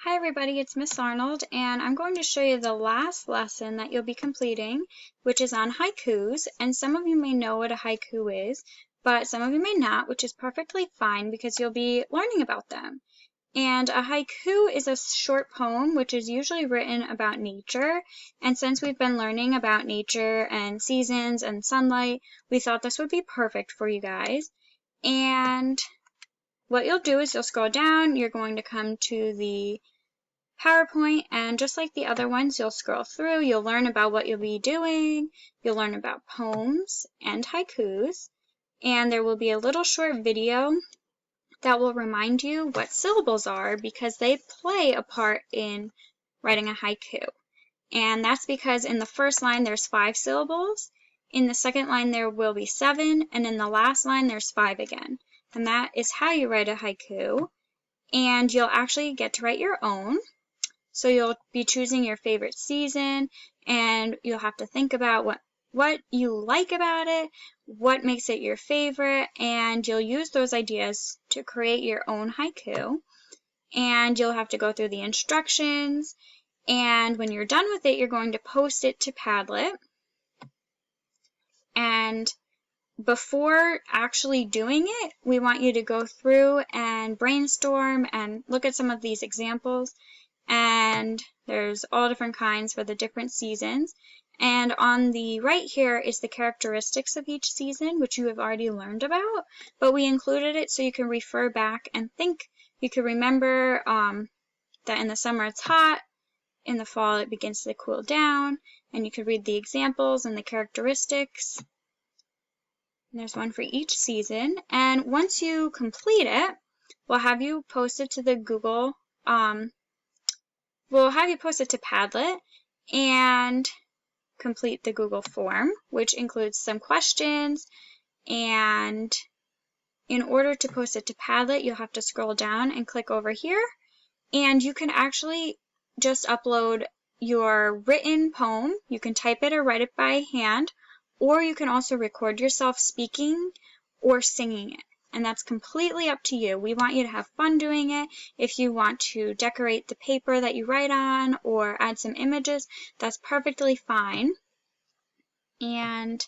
Hi everybody, it's Miss Arnold, and I'm going to show you the last lesson that you'll be completing, which is on haikus. And some of you may know what a haiku is, but some of you may not, which is perfectly fine because you'll be learning about them. And a haiku is a short poem which is usually written about nature, and since we've been learning about nature and seasons and sunlight, we thought this would be perfect for you guys. And what you'll do is you'll scroll down, you're going to come to the PowerPoint, and just like the other ones, you'll scroll through, you'll learn about what you'll be doing, you'll learn about poems and haikus, and there will be a little short video that will remind you what syllables are because they play a part in writing a haiku. And that's because in the first line there's 5 syllables, in the second line there will be 7, and in the last line there's 5 again. And that is how you write a haiku, and you'll actually get to write your own. So you'll be choosing your favorite season, and you'll have to think about what you like about it, what makes it your favorite, and you'll use those ideas to create your own haiku. And you'll have to go through the instructions, and when you're done with it, you're going to post it to Padlet. And before actually doing it, we want you to go through and brainstorm and look at some of these examples. And there's all different kinds for the different seasons. And on the right here is the characteristics of each season, which you have already learned about, but we included it so you can refer back and think. You can remember that in the summer it's hot, in the fall it begins to cool down, and you could read the examples and the characteristics. And there's one for each season. And once you complete it, we'll have you posted to the Google We'll have you post it to Padlet and complete the Google form, which includes some questions. And in order to post it to Padlet, you'll have to scroll down and click over here. And you can actually just upload your written poem. You can type it or write it by hand, or you can also record yourself speaking or singing it. And that's completely up to you. We want you to have fun doing it. If you want to decorate the paper that you write on or add some images, that's perfectly fine. And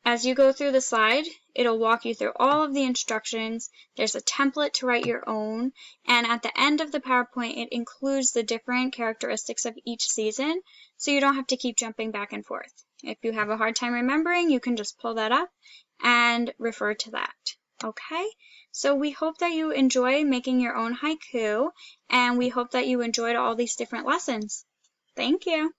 as you go through the slide, it'll walk you through all of the instructions. There's a template to write your own. And at the end of the PowerPoint, it includes the different characteristics of each season, so you don't have to keep jumping back and forth. If you have a hard time remembering, you can just pull that up and refer to that. Okay? So we hope that you enjoy making your own haiku, and we hope that you enjoyed all these different lessons. Thank you.